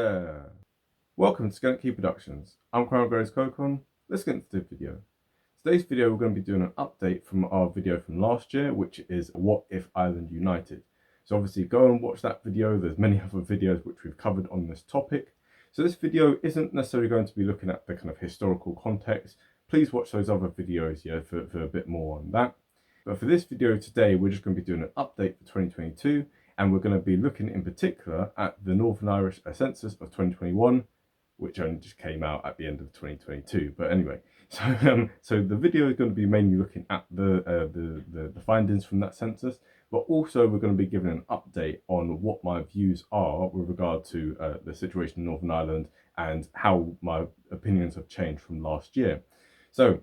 there! Welcome to Skeleton Key Productions. I'm Crown Grows Cocon. Let's get into the video. Today's video we're going to be doing an update from our video from last year, which is What If Ireland United? So obviously go and watch that video. There's many other videos which we've covered on this topic. So this video isn't necessarily going to be looking at the kind of historical context. Please watch those other videos for a bit more on that. But for this video today, we're just going to be doing an update for 2022. And we're going to be looking in particular at the Northern Irish Census of 2021, which only just came out at the end of 2022. But anyway, so the video is going to be mainly looking at the findings from that census, but also we're going to be giving an update on what my views are with regard to the situation in Northern Ireland and how my opinions have changed from last year. So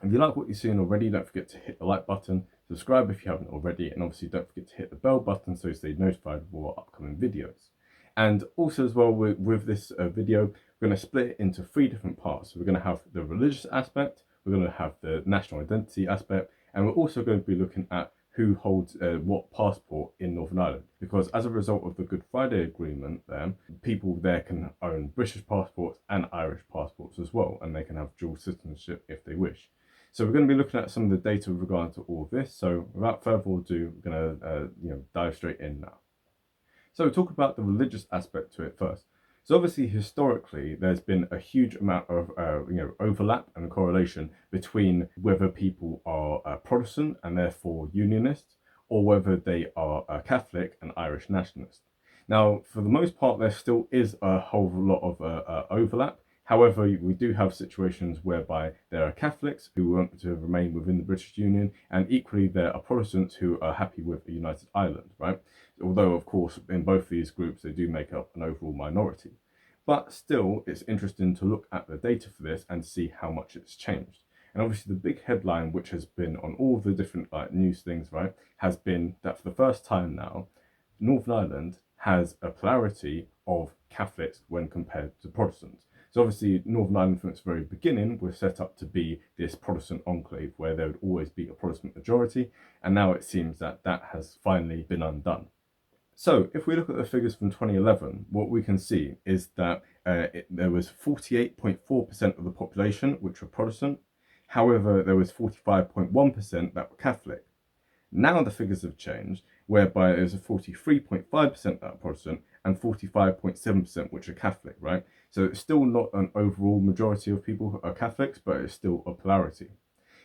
if you like what you're seeing already, don't forget to hit the like button, subscribe if you haven't already, and obviously don't forget to hit the bell button so you stay notified of all our upcoming videos. And also as well with this video, we're going to split it into three different parts. So we're going to have the religious aspect, we're going to have the national identity aspect, and we're also going to be looking at who holds what passport in Northern Ireland. Because as a result of the Good Friday Agreement there, people there can own British passports and Irish passports as well, and they can have dual citizenship if they wish. So we're going to be looking at some of the data with regard to all of this. So without further ado, we're going to dive straight in now. So we'll talk about the religious aspect to it first. So obviously historically, there's been a huge amount of overlap and correlation between whether people are Protestant and therefore Unionists, or whether they are Catholic and Irish nationalist. Now, for the most part, there still is a whole lot of overlap. However, we do have situations whereby there are Catholics who want to remain within the British Union, and equally there are Protestants who are happy with a united Ireland, right? Although, of course, in both these groups, they do make up an overall minority. But still, it's interesting to look at the data for this and see how much it's changed. And obviously the big headline, which has been on all the different news things, right, has been that for the first time now, Northern Ireland has a plurality of Catholics when compared to Protestants. So obviously Northern Ireland from its very beginning was set up to be this Protestant enclave where there would always be a Protestant majority, and now it seems that that has finally been undone. So if we look at the figures from 2011, what we can see is that there was 48.4% of the population which were Protestant. However, there was 45.1% that were Catholic. Now the figures have changed, whereby there's a 43.5% that are Protestant and 45.7% which are Catholic, right? So it's still not an overall majority of people who are Catholics, but it's still a plurality.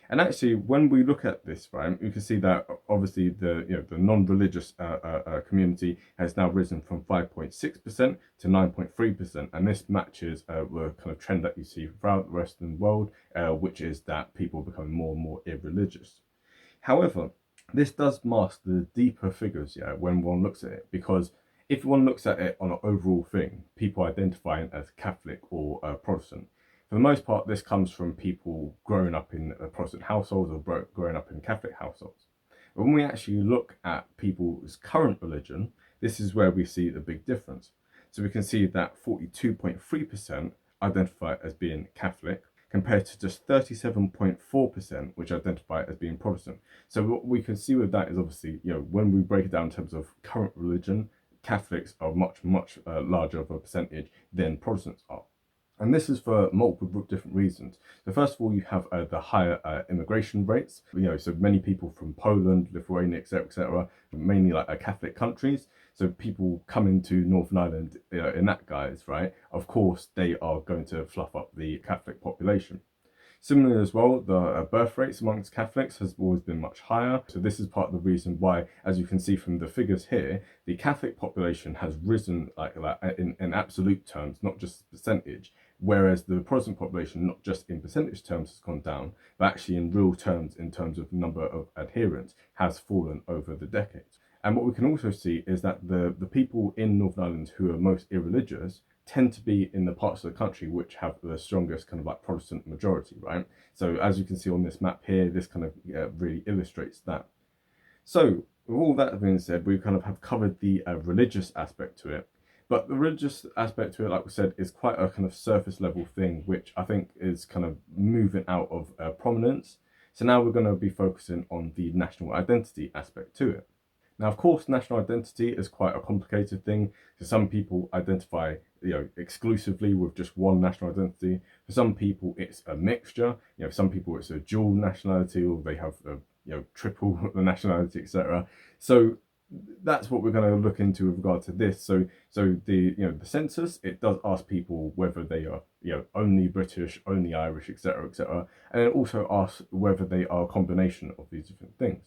And actually, when we look at this, right, you can see that obviously the non-religious community has now risen from 5.6% to 9.3%, and this matches the kind of trend that you see throughout the Western world, which is that people are becoming more and more irreligious. However, this does mask the deeper figures, when one looks at it, because if one looks at it on an overall thing, people identifying as Catholic or Protestant, for the most part, this comes from people growing up in Protestant households or growing up in Catholic households. But when we actually look at people's current religion, this is where we see the big difference. So we can see that 42.3% identify as being Catholic, compared to just 37.4% which identify as being Protestant. So what we can see with that is obviously, when we break it down in terms of current religion, Catholics are much larger of a percentage than Protestants are. And this is for multiple different reasons. So first of all, you have the higher immigration rates. So many people from Poland, Lithuania, etc., mainly Catholic countries. So people coming to Northern Ireland in that guise, right? Of course, they are going to fluff up the Catholic population. Similarly as well, the birth rates amongst Catholics has always been much higher. So this is part of the reason why, as you can see from the figures here, the Catholic population has risen in absolute terms, not just percentage, whereas the Protestant population, not just in percentage terms, has gone down, but actually in real terms, in terms of number of adherents, has fallen over the decades. And what we can also see is that the people in Northern Ireland who are most irreligious tend to be in the parts of the country which have the strongest kind of Protestant majority, right? So as you can see on this map here, this kind of really illustrates that. So with all that being said, we kind of have covered the religious aspect to it. But the religious aspect to it, like we said, is quite a kind of surface level thing, which I think is kind of moving out of prominence. So now we're going to be focusing on the national identity aspect to it. Now, of course, national identity is quite a complicated thing. So some people identify, exclusively with just one national identity. For some people, it's a mixture. Some people it's a dual nationality, or they have triple nationality, etc. So that's what we're going to look into with regard to this. So the census, it does ask people whether they are only British, only Irish, etc., etc., and it also asks whether they are a combination of these different things.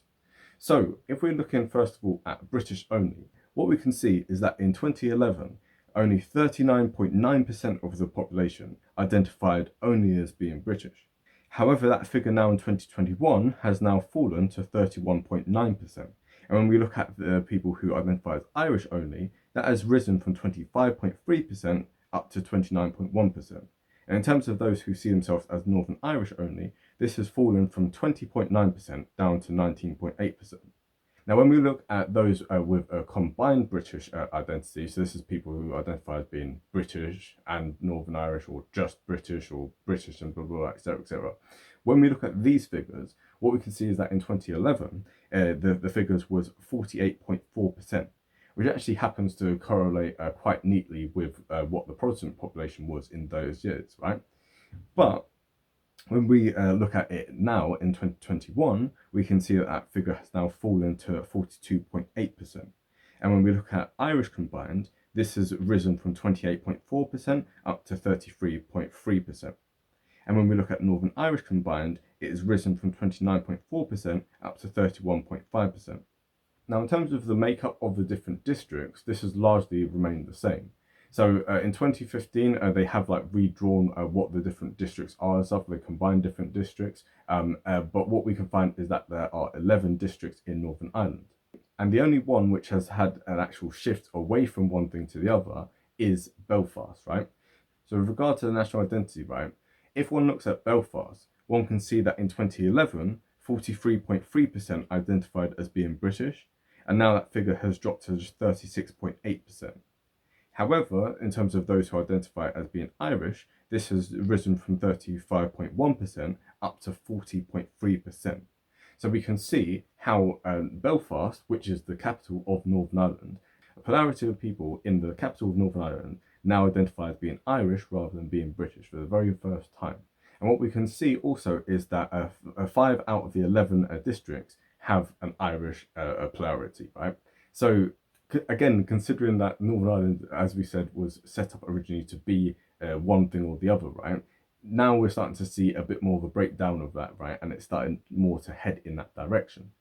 So if we're looking first of all at British only, what we can see is that in 2011, only 39.9% of the population identified only as being British. However, that figure now in 2021 has now fallen to 31.9%. And when we look at the people who identify as Irish only, that has risen from 25.3% up to 29.1%. And in terms of those who see themselves as Northern Irish only, this has fallen from 20.9% down to 19.8%. Now, when we look at those with a combined British identity, so this is people who identify as being British and Northern Irish, or just British, or British and blah, blah, blah, etc., etc. When we look at these figures, what we can see is that in 2011, the figures was 48.4%, which actually happens to correlate quite neatly with what the Protestant population was in those years, right? But when we look at it now in 2021, we can see that that figure has now fallen to 42.8%. And when we look at Irish combined, this has risen from 28.4% up to 33.3%. And when we look at Northern Irish combined, it has risen from 29.4% up to 31.5%. Now, in terms of the makeup of the different districts, this has largely remained the same. So in 2015, they have redrawn what the different districts are and stuff. They combine different districts. But what we can find is that there are 11 districts in Northern Ireland. And the only one which has had an actual shift away from one thing to the other is Belfast, right? So with regard to the national identity, right, if one looks at Belfast, one can see that in 2011, 43.3% identified as being British, and now that figure has dropped to just 36.8%. However, in terms of those who identify as being Irish, this has risen from 35.1% up to 40.3%. So we can see how Belfast, which is the capital of Northern Ireland, a plurality of people in the capital of Northern Ireland now identify as being Irish rather than being British for the very first time. And what we can see also is that 5 out of the 11 districts have an Irish plurality, right? So again, considering that Northern Ireland, as we said, was set up originally to be one thing or the other, right? Now we're starting to see a bit more of a breakdown of that, right? And it's starting more to head in that direction.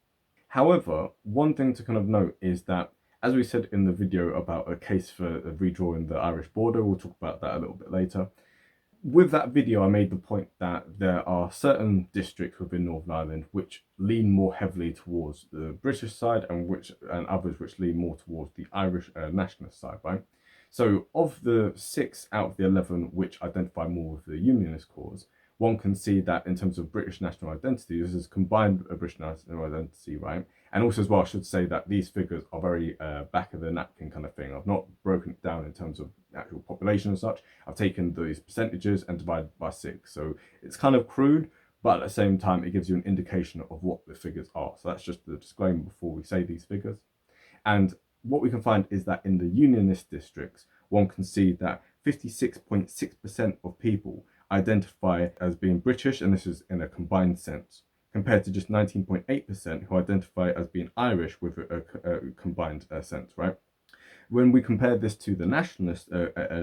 However, one thing to kind of note is that, as we said in the video about a case for redrawing the Irish border, we'll talk about that a little bit later. With that video, I made the point that there are certain districts within Northern Ireland which lean more heavily towards the British side, and others which lean more towards the Irish nationalist side, right? So of the 6 out of the 11 which identify more with the Unionist cause, one can see that in terms of British national identity, this is combined British national identity, right? And also as well, I should say that these figures are very back of the napkin kind of thing. I've not broken it down in terms of actual population and such. I've taken these percentages and divided by 6. So it's kind of crude, but at the same time, it gives you an indication of what the figures are. So that's just the disclaimer before we say these figures. And what we can find is that in the Unionist districts, one can see that 56.6% of people identify as being British, and this is in a combined sense, compared to just 19.8% who identify as being Irish with a combined sense, right? When we compare this to the nationalist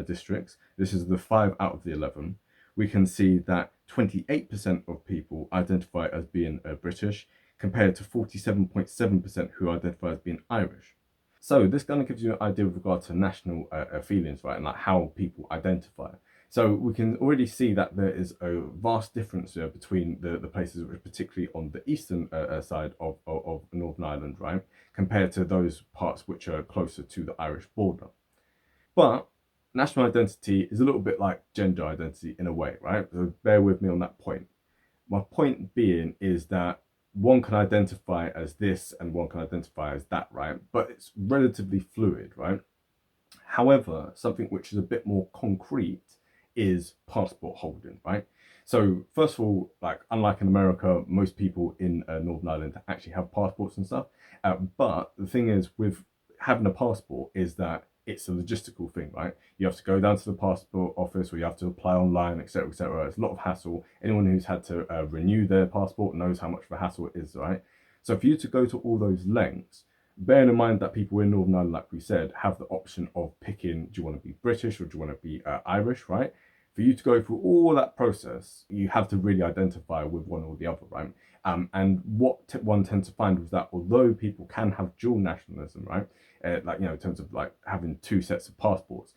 districts, this is the 5 out of the 11, we can see that 28% of people identify as being British, compared to 47.7% who identify as being Irish. So this kind of gives you an idea with regard to national feelings, right, and how people identify. So we can already see that there is a vast difference between the places, which particularly on the eastern side of Northern Ireland, right, compared to those parts which are closer to the Irish border. But national identity is a little bit like gender identity in a way, right? So bear with me on that point. My point being is that one can identify as this and one can identify as that, right? But it's relatively fluid, right? However, something which is a bit more concrete is passport holding, right? So first of all, like unlike in America, most people in Northern Ireland actually have passports and stuff. But the thing is with having a passport is that it's a logistical thing, right? You have to go down to the passport office or you have to apply online, etc., etc. It's a lot of hassle. Anyone who's had to renew their passport knows how much of a hassle it is, right? So for you to go to all those lengths, bearing in mind that people in Northern Ireland, like we said, have the option of picking, do you want to be British or do you want to be Irish, right? For you to go through all that process, you have to really identify with one or the other, right? And what one tends to find was that although people can have dual nationalism, right? Like, in terms of like having two sets of passports,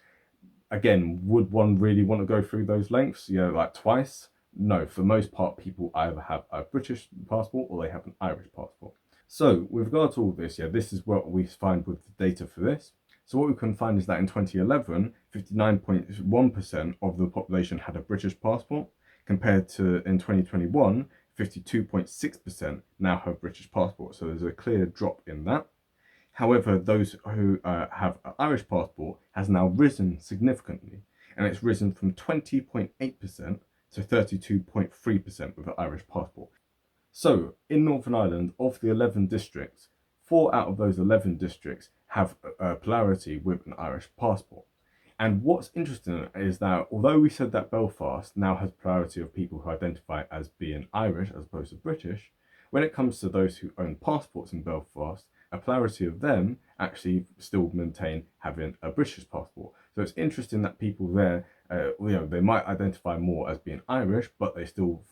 again, would one really want to go through those lengths, like twice? No, for the most part, people either have a British passport or they have an Irish passport. So with regard to all this, this is what we find with the data for this. So what we can find is that in 2011, 59.1% of the population had a British passport, compared to in 2021, 52.6% now have British passports. So there's a clear drop in that. However, those who have an Irish passport has now risen significantly, and it's risen from 20.8% to 32.3% with an Irish passport. So, in Northern Ireland, of the 11 districts, 4 out of those 11 districts have a polarity with an Irish passport. And what's interesting is that although we said that Belfast now has plurality of people who identify as being Irish as opposed to British, when it comes to those who own passports in Belfast, a plurality of them actually still maintain having a British passport. So it's interesting that people there, they might identify more as being Irish, but they still,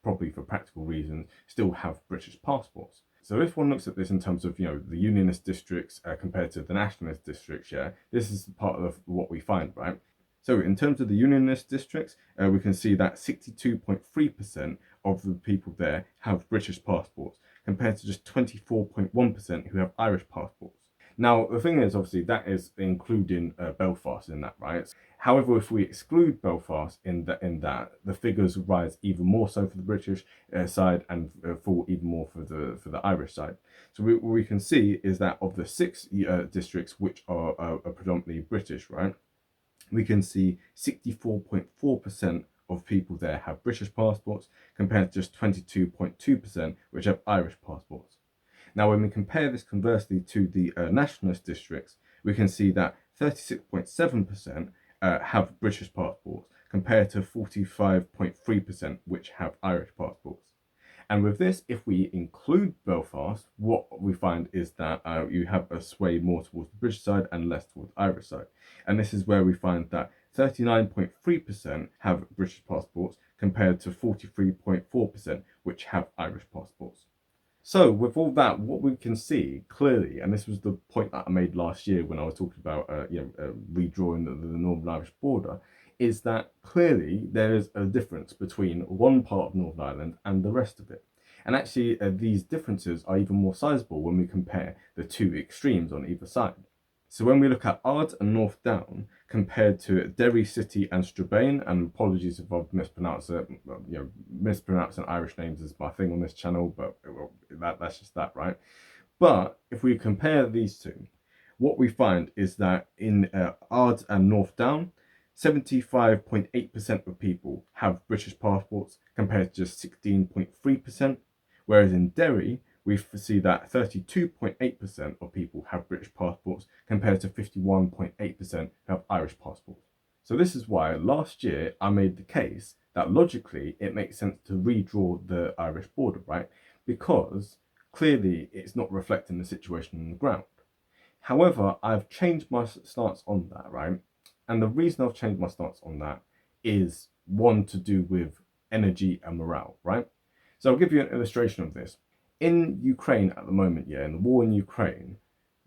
probably for practical reasons, still have British passports. So if one looks at this in terms of, the unionist districts compared to the nationalist districts, this is part of what we find, right? So in terms of the unionist districts, we can see that 62.3% of the people there have British passports, compared to just 24.1% who have Irish passports. Now, the thing is, obviously, that is including Belfast in that, right? However, if we exclude Belfast in that, the figures rise even more so for the British side and fall even more for the Irish side. So what we can see is that of the 6 districts which are predominantly British, right? We can see 64.4% of people there have British passports, compared to just 22.2% which have Irish passports. Now, when we compare this conversely to the nationalist districts, we can see that 36.7% have British passports, compared to 45.3% which have Irish passports. And with this, if we include Belfast, what we find is that you have a sway more towards the British side and less towards the Irish side. And this is where we find that 39.3% have British passports, compared to 43.4% which have Irish passports. So with all that, what we can see clearly, and this was the point that I made last year when I was talking about redrawing the Northern Irish border, is that clearly there is a difference between one part of Northern Ireland and the rest of it. And actually these differences are even more sizable when we compare the two extremes on either side. So when we look at Ard and North Down compared to Derry City and Strabane, and apologies if I've mispronounced it, mispronouncing Irish names is my thing on this channel, but that's just that, right? But if we compare these two, what we find is that in Ard and North Down, 75.8% of people have British passports, compared to just 16.3%, whereas in Derry, we see that 32.8% of people have British passports, compared to 51.8% who have Irish passports. So this is why last year I made the case that logically it makes sense to redraw the Irish border, right? Because clearly it's not reflecting the situation on the ground. However, I've changed my stance on that, right? And the reason I've changed my stance on that is one to do with energy and morale, right? So I'll give you an illustration of this. In Ukraine at the moment, in the war in Ukraine,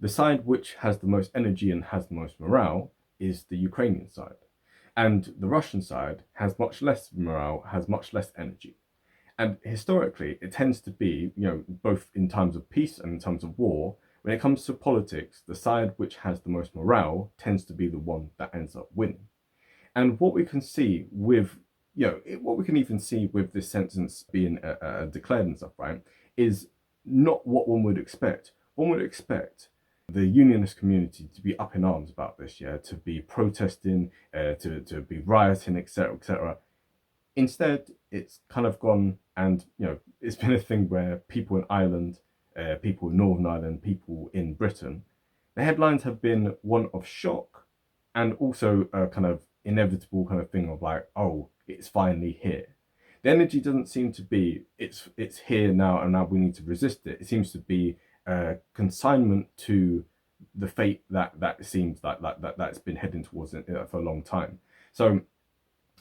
the side which has the most energy and has the most morale is the Ukrainian side. And the Russian side has much less morale, has much less energy. And historically, it tends to be, both in times of peace and in times of war, when it comes to politics, the side which has the most morale tends to be the one that ends up winning. And what we can see with, what we can even see with this sentence being declared and stuff, right, is not what one would expect. One would expect the unionist community to be up in arms about this, yeah, to be protesting, to be rioting, etc., etc. Instead, it's kind of gone, and it's been a thing where people in Ireland, people in Northern Ireland, people in Britain, the headlines have been one of shock and also a kind of inevitable kind of thing of like, oh, it's finally here. The energy doesn't seem to be it's here now and now we need to resist it. It seems to be a consignment to the fate that it seems that's been heading towards it for a long time. So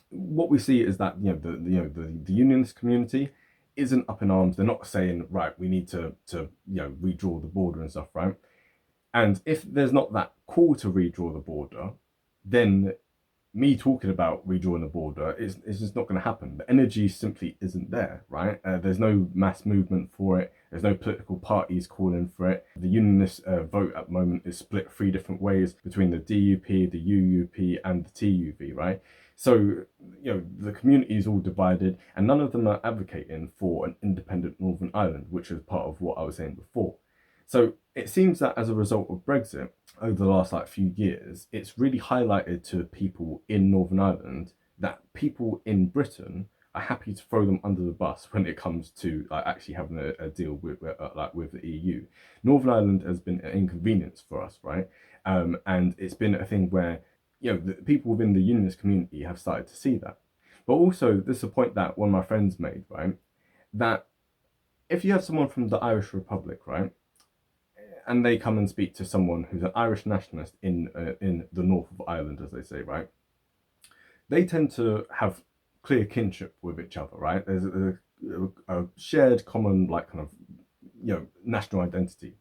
what we see is that the unionist community isn't up in arms. They're not saying, right, we need to redraw the border and stuff, right? And if there's not that call to redraw the border, then me talking about redrawing the border is just not going to happen. The energy simply isn't there, right? There's no mass movement for it. There's no political parties calling for it. The unionist vote at the moment is split 3 different ways between the DUP, the UUP, and the TUV, right? So, the community is all divided, and none of them are advocating for an independent Northern Ireland, which is part of what I was saying before. So it seems that as a result of Brexit over the last few years, it's really highlighted to people in Northern Ireland that people in Britain are happy to throw them under the bus when it comes to actually having a deal with the EU. Northern Ireland has been an inconvenience for us, right? And it's been a thing where the people within the unionist community have started to see that. But also, this is a point that one of my friends made, right? That if you have someone from the Irish Republic, right, and they come and speak to someone who's an Irish nationalist in the north of Ireland, as they say, right, they tend to have clear kinship with each other, right? There's a shared common national identity.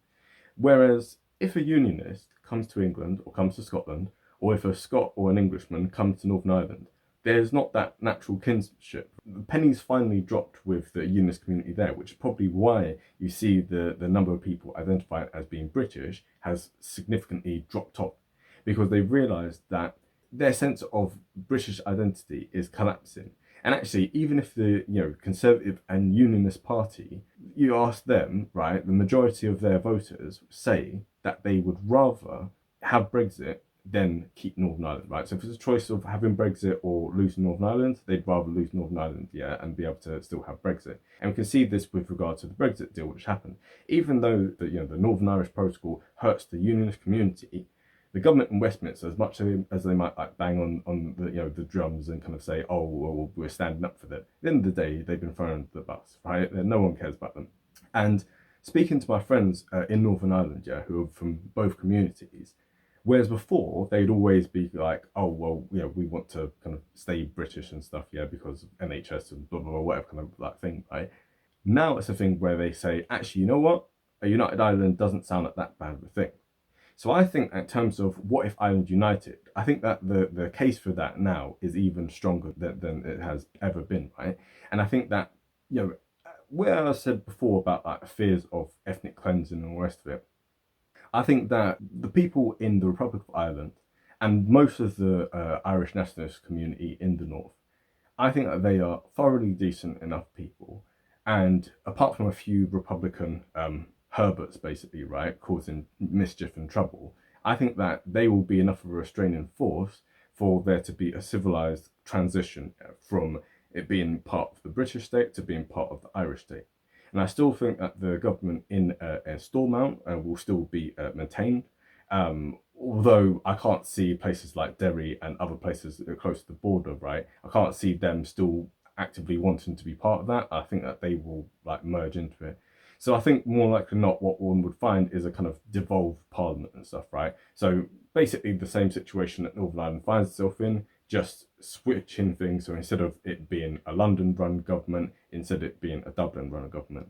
Whereas if a unionist comes to England or comes to Scotland, or if a Scot or an Englishman comes to Northern Ireland, there's not that natural kinship. The pennies finally dropped with the unionist community there, which is probably why you see the number of people identified as being British has significantly dropped off, because they've realised that their sense of British identity is collapsing. And actually, even if the Conservative and Unionist Party, you ask them, right, the majority of their voters say that they would rather have Brexit than keep Northern Ireland, right? So if it's a choice of having Brexit or losing Northern Ireland, they'd rather lose Northern Ireland, yeah, and be able to still have Brexit. And we can see this with regard to the Brexit deal which happened. Even though the Northern Irish Protocol hurts the unionist community, the government in Westminster, as much as they might bang on the drums and kind of say, oh, well, we're standing up for that, at the end of the day, they've been thrown under the bus, right? No one cares about them. And speaking to my friends in Northern Ireland, yeah, who are from both communities, whereas before they'd always be like, oh, well, we want to kind of stay British and stuff, yeah, because of NHS and blah, blah, blah, whatever kind of thing, right? Now it's a thing where they say, actually, you know what? A United Ireland doesn't sound like that bad of a thing. So I think in terms of what if Ireland united, I think that the case for that now is even stronger than it has ever been, right? And I think that, where I said before about fears of ethnic cleansing and all the rest of it, I think that the people in the Republic of Ireland and most of the Irish nationalist community in the north, I think that they are thoroughly decent enough people. And apart from a few Republican Herberts, basically, right, causing mischief and trouble, I think that they will be enough of a restraining force for there to be a civilized transition from it being part of the British state to being part of the Irish state. And I still think that the government in Stormont will still be maintained. Although I can't see places like Derry and other places close to the border, right? I can't see them still actively wanting to be part of that. I think that they will merge into it. So I think more likely than not, what one would find is a kind of devolved parliament and stuff, right? So basically the same situation that Northern Ireland finds itself in, just switching things. So instead of it being a London-run government, instead it being a Dublin-run government.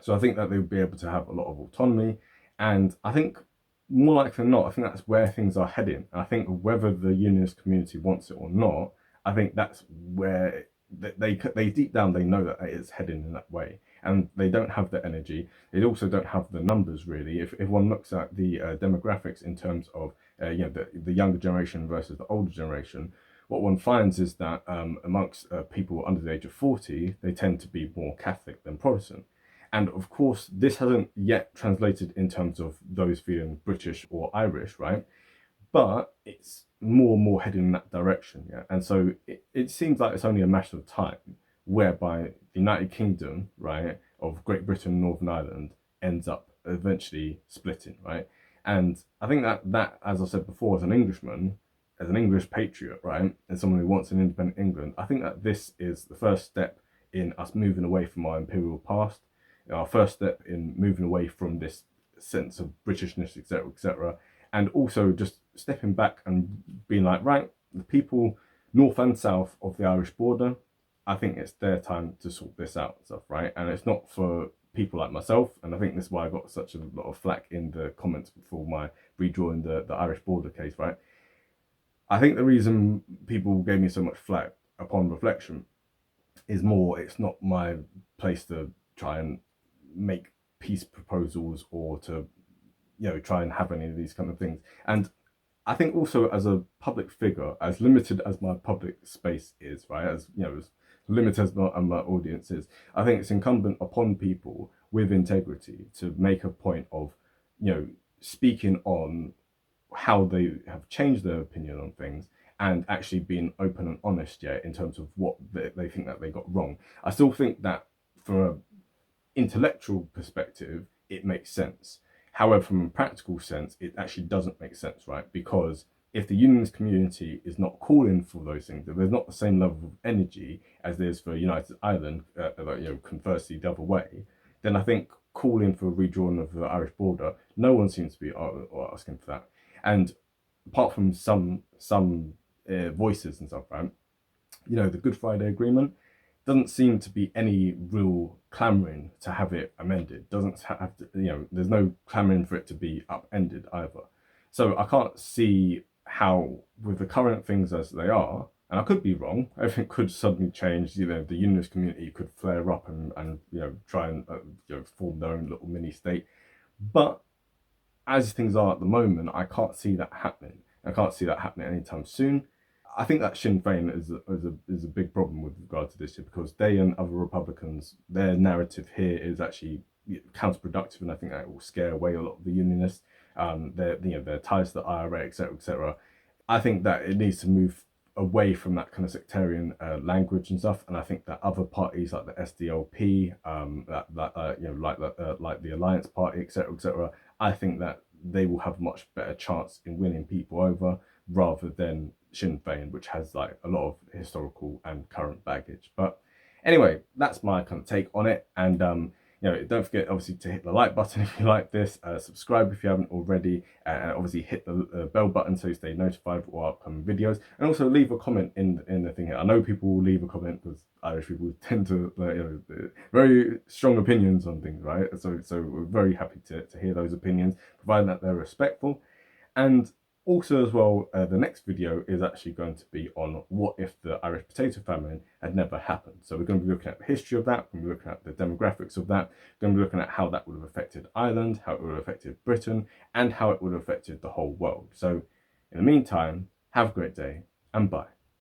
So I think that they would be able to have a lot of autonomy. And I think more likely than not, I think that's where things are heading. I think whether the unionist community wants it or not, I think that's where they deep down, they know that it's heading in that way. And they don't have the energy. They also don't have the numbers, really. If one looks at the demographics in terms of the younger generation versus the older generation, what one finds is that amongst people under the age of 40, they tend to be more Catholic than Protestant. And of course, this hasn't yet translated in terms of those feeling British or Irish, right? But it's more and more heading in that direction, yeah. And so it seems like it's only a matter of time whereby the United Kingdom, right, of Great Britain and Northern Ireland ends up eventually splitting, right? And I think that, as I said before, as an Englishman, as an English patriot, right, and someone who wants an independent England, I think that this is the first step in us moving away from our imperial past, our first step in moving away from this sense of Britishness, etc., etc., and also just stepping back and being like, right, the people north and south of the Irish border, I think it's their time to sort this out and stuff, right? And it's not for people like myself, and I think this is why I got such a lot of flack in the comments before my redrawing the Irish border case, right? I think the reason people gave me so much flack upon reflection is more, it's not my place to try and make peace proposals or to, you know, try and have any of these kind of things. And I think also as a public figure, as limited as my public space is, right, as you know, as limited as my audience is, I think it's incumbent upon people with integrity to make a point of, you know, speaking on how they have changed their opinion on things and actually being open and honest, yeah, in terms of what they think that they got wrong. I still think that from an intellectual perspective, it makes sense. However, from a practical sense, it actually doesn't make sense, right? Because if the unionist community is not calling for those things, if there's not the same level of energy as there's for United Ireland, you know, conversely the other way, then I think calling for a redrawing of the Irish border, no one seems to be asking for that. And apart from some voices and stuff, right? You know, the Good Friday Agreement doesn't seem to be any real clamoring to have it amended. Doesn't have to, you know, there's no clamoring for it to be upended either. So I can't see how, with the current things as they are, and I could be wrong, everything could suddenly change. You know, the unionist community could flare up and you know, try and you know, form their own little mini state. But as things are at the moment, I can't see that happening. I can't see that happening anytime soon. I think that Sinn Féin is a big problem with regard to this, because they and other Republicans, their narrative here is actually counterproductive, and I think that will scare away a lot of the unionists. Their ties to the IRA, etc., etc. I think that it needs to move away from that kind of sectarian language and stuff, and I think that other parties like the SDLP, like the Alliance Party, etc., etc., I think that they will have a much better chance in winning people over rather than Sinn Féin, which has like a lot of historical and current baggage. But anyway, that's my kind of take on it. And you know, don't forget obviously to hit the like button if you like this, subscribe if you haven't already, and obviously hit the bell button so you stay notified for upcoming videos, and also leave a comment in the thing here. I know people will leave a comment because Irish people tend to you know, very strong opinions on things, right? So we're very happy to hear those opinions, provided that they're respectful. And also as well, the next video is actually going to be on what if the Irish potato famine had never happened. So we're going to be looking at the history of that, we're going to be looking at the demographics of that, we're going to be looking at how that would have affected Ireland, how it would have affected Britain, and how it would have affected the whole world. So in the meantime, have a great day and bye.